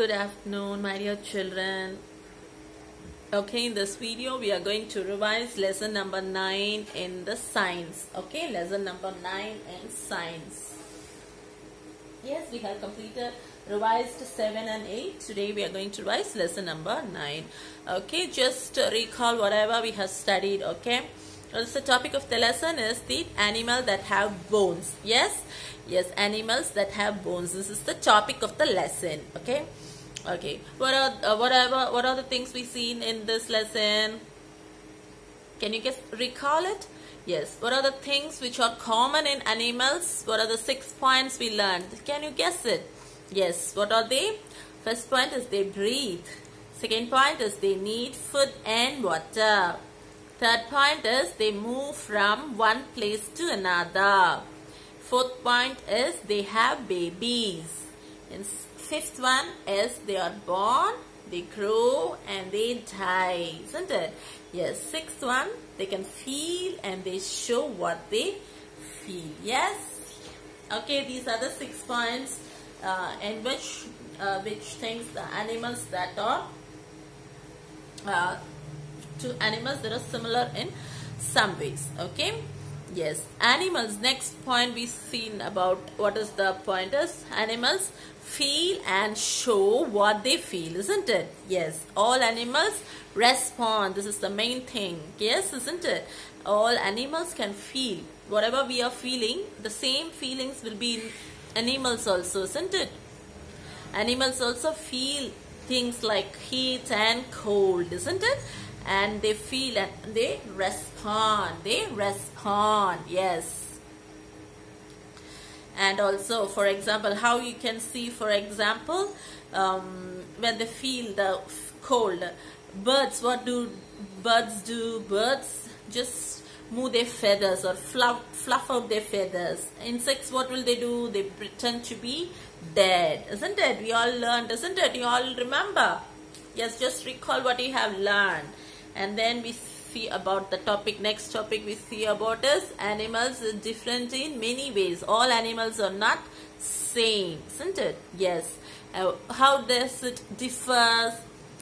Good afternoon, my dear children. Okay, in this video we are going to revise lesson number 9 in the science. Okay, lesson number 9 in science. Yes, we have completed revised 7 and 8. Today we are going to revise lesson number 9. Okay, just recall whatever we have studied. Okay, the topic of the lesson is the animal that have bones. Yes, animals that have bones. This is the topic of the lesson. Okay, what are the things we seen in this lesson? Can you recall it? Yes, what are the things which are common in animals? What are the 6 points we learned? Can you guess it? Yes, what are they? First point is they breathe. Second point is they need food and water. Third point is they move from one place to another. Fourth point is they have babies. And fifth one is they are born, they grow and they die, isn't it? Yes, sixth one, they can feel and they show what they feel. Yes. Okay, these are the 6 points in which things the animals that are to animals that are similar in some ways. Okay. Yes, animals. Next point we seen about what is the point is animals feel and show what they feel, isn't it? Yes, all animals respond. This is the main thing. Yes, isn't it? All animals can feel whatever we are feeling. The same feelings will be in animals also, isn't it? Animals also feel things like heat and cold, isn't it? And they feel and they respond. Yes. And also, for example, how you can see, for example, when they feel the cold, birds, what do birds do? Birds just move their feathers or fluff out their feathers. Insects, what will they do? They pretend to be dead, isn't it? We all learned, isn't it? You all remember? Yes, just recall what you have learned. And then we see about the topic. Next topic we see about is animals are different in many ways. All animals are not same, isn't it? Yes. How does it differ?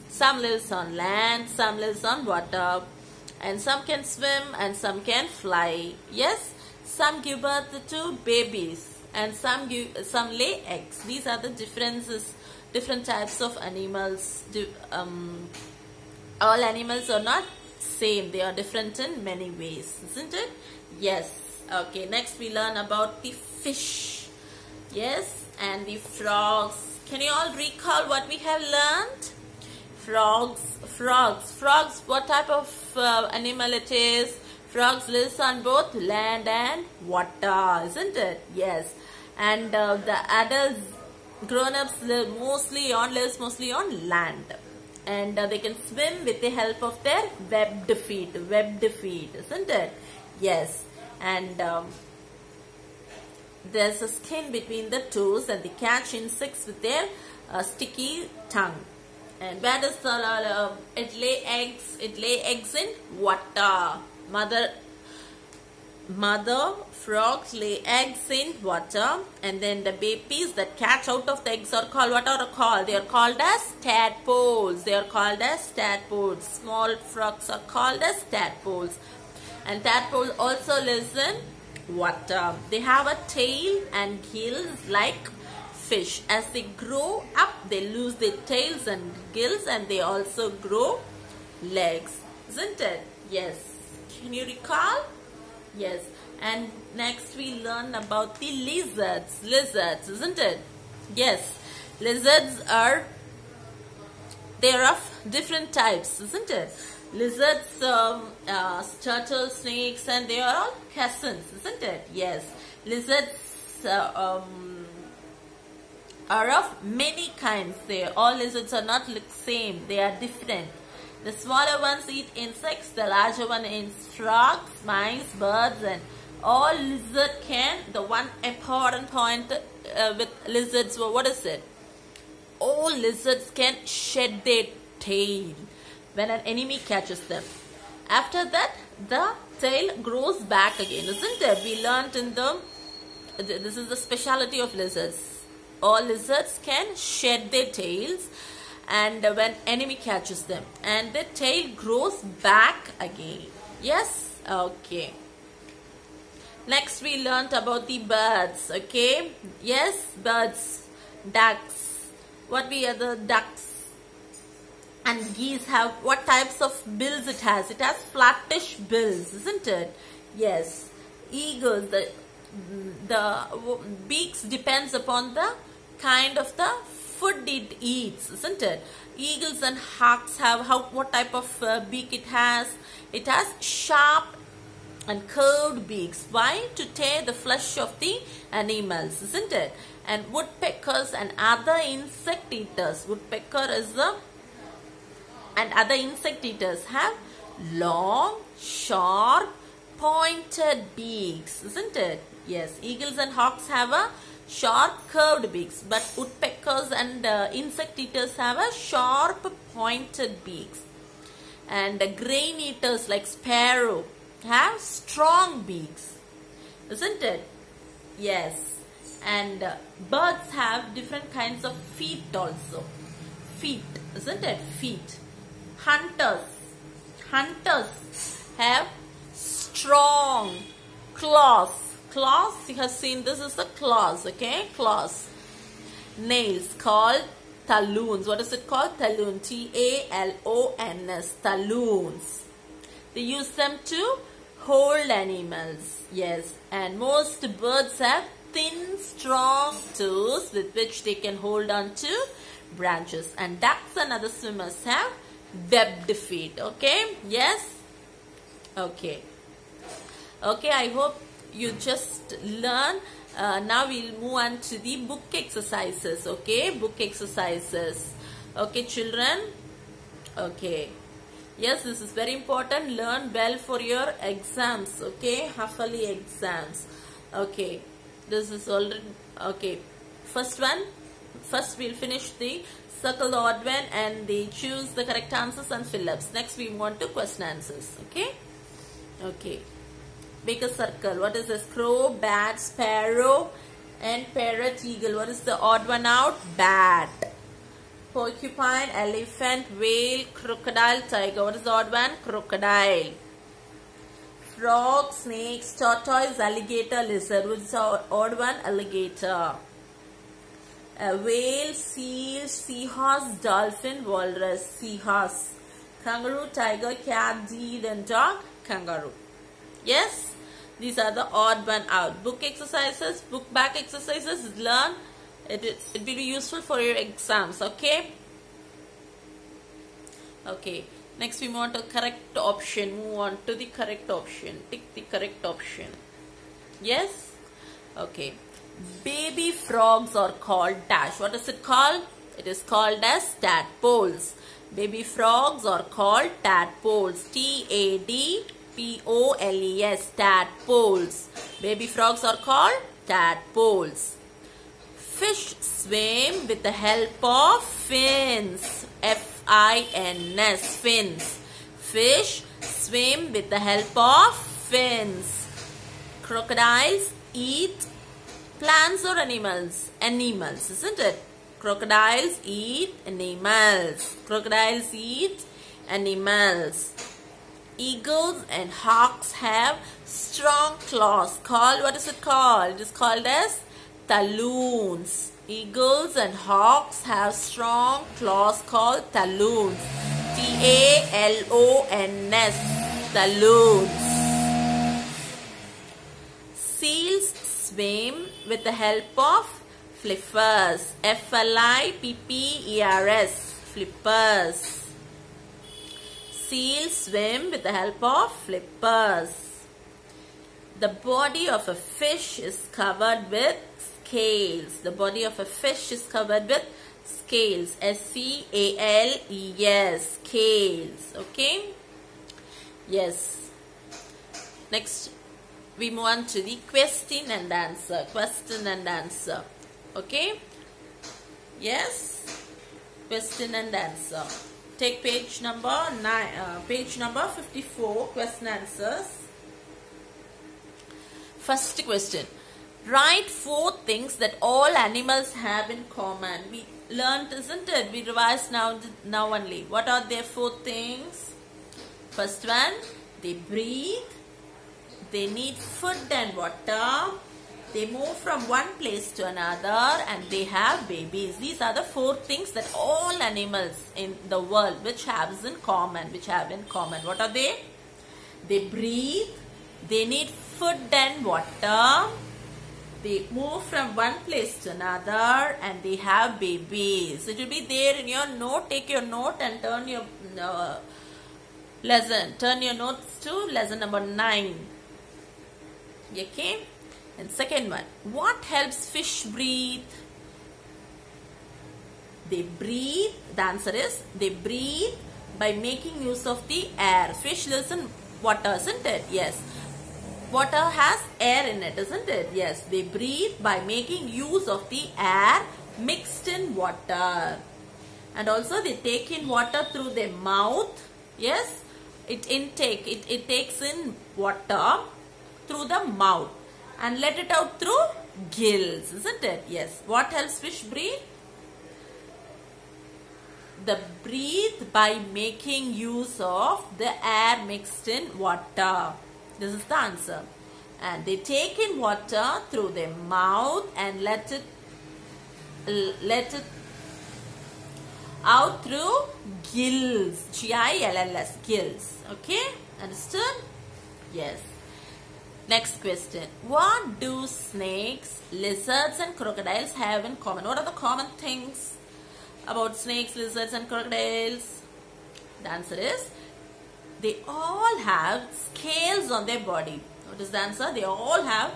Some lives on land, some lives on water, and some can swim and some can fly. Yes. Some give birth to babies and some lay eggs. These are the differences, different types of animals. All animals are not same. They are different in many ways, isn't it? Yes. Okay, next we learn about the fish. Yes, and the frogs. Can you all recall what we have learned? Frogs, what type of animal it is? Frogs lives on both land and water, isn't it? Yes. And the adults, grown-ups lives mostly on land. And they can swim with the help of their webbed feet, isn't it? Yes. And there's a skin between the toes and they catch insects with their sticky tongue. And where does it lay eggs? It lay eggs in water. Mother frogs lay eggs in water, and then the babies that catch out of the eggs are called, what are called? They are called as tadpoles. Small frogs are called as tadpoles. And tadpoles also lives in water. They have a tail and gills like fish. As they grow up, they lose their tails and gills, and they also grow legs, isn't it? Yes. Can you recall? Yes. And next we learn about the lizards, isn't it? Yes. Lizards are of different types, isn't it? Lizards, turtle, snakes, and they are all cousins, isn't it? Yes. Lizards are of many kinds. All lizards are not the same. They are different. The smaller ones eat insects, the larger one eats frogs, mice, birds, and all lizard can. The one important point with lizards, what is it? All lizards can shed their tail when an enemy catches them. After that, the tail grows back again, isn't it? We learned in this is the speciality of lizards. all lizards can shed their tails and when enemy catches them, and the tail grows back again. Yes, okay. Next we learnt about the birds. Okay, yes, birds, ducks. What we are the ducks and geese have, what types of bills it has? It has flattish bills, isn't it? Yes. Eagles, the beaks depends upon the kind of the food it eats, isn't it? Eagles and hawks have what type of beak it has? It has sharp and curved beaks. Why? To tear the flesh of the animals, isn't it? And woodpeckers and other insect eaters. Woodpecker is the and other insect eaters have long, sharp, pointed beaks, isn't it? Yes, eagles and hawks have a sharp, curved beaks, but woodpeckers and insect eaters have a sharp, pointed beaks. And grain eaters like sparrow have strong beaks, isn't it? Yes. And birds have different kinds of feet also. Feet, isn't it? Feet. Hunters have strong claws. Claws, you have seen, this is the claws, okay? Claws. Nails called talons. What is it called? Talon. T-A-L-O-N-S. Talons. They use them to hold animals. Yes. And most birds have thin, strong toes with which they can hold on to branches. And ducks and other swimmers have webbed feet. Okay? Yes? Okay. Okay, I hope you just learn. Now we'll move on to the book exercises. Okay? Book exercises. Okay, children? Okay. Yes, this is very important. Learn well for your exams. Okay? Half-yearly exams. Okay. This is already... Okay. First we'll finish the circle the odd one and they choose the correct answers and fill-ups. Next we move on to question answers. Okay? Okay. Make a circle. What is this? Crow, bat, sparrow and parrot, eagle. What is the odd one out? Bat. Porcupine, elephant, whale, crocodile, tiger. What is the odd one? Crocodile. Frog, snakes, tortoise, alligator, lizard. What is the odd one? Alligator. Whale, seal, seahorse, dolphin, walrus, seahorse. Kangaroo, tiger, cat, deer and dog, kangaroo. Yes, these are the odd one out. Book exercises, book back exercises, learn. It will be useful for your exams. Okay. Okay. Next we move on to correct option. Move on to the correct option. Tick the correct option. Yes. Okay. Baby frogs are called dash. What is it called? It is called as tadpoles. Baby frogs are called tadpoles. T-A-D-P-O-L-E-S. Tadpoles. Baby frogs are called tadpoles. Fish swim with the help of fins. F-I-N-S. Fins. Fish swim with the help of fins. Crocodiles eat plants or animals? Animals, isn't it? Crocodiles eat animals. Crocodiles eat animals. Eagles and hawks have strong claws. Called, what is it called? It is called as talons. Eagles and hawks have strong claws called talons. T-A-L-O-N-S. Talons. Seals swim with the help of flippers. F-L-I-P-P-E-R-S. Flippers. Seals swim with the help of flippers. The body of a fish is covered with scales. The body of a fish is covered with scales. S-C-A-L-E-S. Scales. Okay? Yes. Next, we move on to the question and answer. Question and answer. Okay? Yes? Question and answer. Take page number 54, question answers. First question. Write 4 things that all animals have in common. We learned, isn't it? We revised now only. What are their 4 things? First one, they breathe. They need food and water. They move from one place to another, and they have babies. These are the 4 things that all animals in the world which have in common. What are they? They breathe. They need food and water. They move from one place to another, and they have babies. It will be there in your note. Take your note and turn your lesson. Turn your notes to lesson number 9. Okay. And second one, what helps fish breathe? They breathe. The answer is they breathe by making use of the air. Fish lives in water, isn't it? Yes. Water has air in it, isn't it? Yes. They breathe by making use of the air mixed in water. And also they take in water through their mouth. Yes. It takes in water through the mouth and let it out through gills, isn't it? Yes. What helps fish breathe? They breathe by making use of the air mixed in water. This is the answer. And they take in water through their mouth and let it out through gills. G-I-L-L-S, gills. Okay? Understood? Yes. Next question. What do snakes, lizards and crocodiles have in common? What are the common things about snakes, lizards and crocodiles? The answer is they all have scales on their body. What is the answer? They all have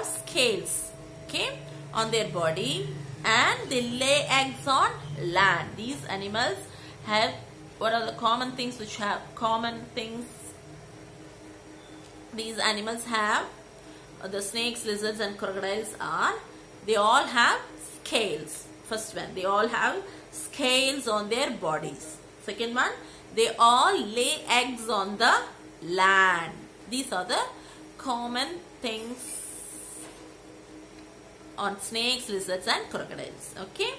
scales, okay, on their body, and they lay eggs on land. These animals have, what are the common things which have common things? These animals have, the snakes, lizards and crocodiles are, they all have scales. First one, they all have scales on their bodies. Second one, they all lay eggs on the land. These are the common things on snakes, lizards and crocodiles. Okay?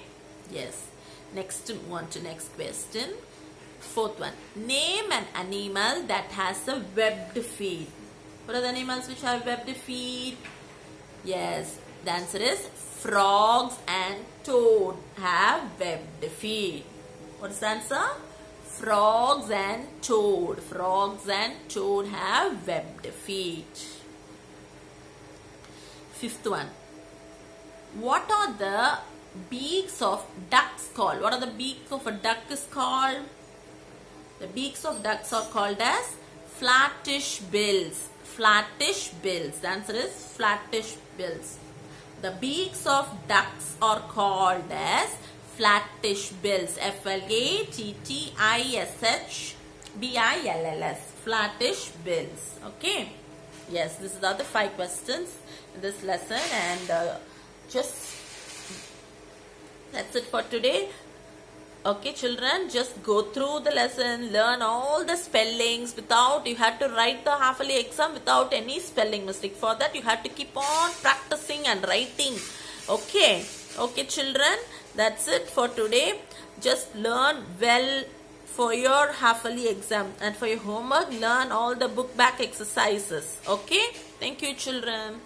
Yes. Next, move on to next question. Fourth one. Name an animal that has a webbed feet. What are the animals which have webbed feet? Yes. The answer is frogs and toad have webbed feet. What is the answer? Frogs and toad. Frogs and toad have webbed feet. Fifth one. What are the beaks of ducks called? What are the beaks of a duck is called? The beaks of ducks are called as flattish bills. Flattish bills. The answer is flattish bills. The beaks of ducks are called as flattish bills. F-L-A-T-T-I-S-H-B-I-L-L-S. Flattish bills. Okay. Yes, these are the 5 questions in this lesson, and that's it for today. Okay, children, just go through the lesson, learn all the spellings without, you had to write the half-yearly exam without any spelling mistake. For that, you had to keep on practicing and writing. Okay, children, that's it for today. Just learn well for your half-yearly exam, and for your homework, learn all the book back exercises. Okay, thank you, children.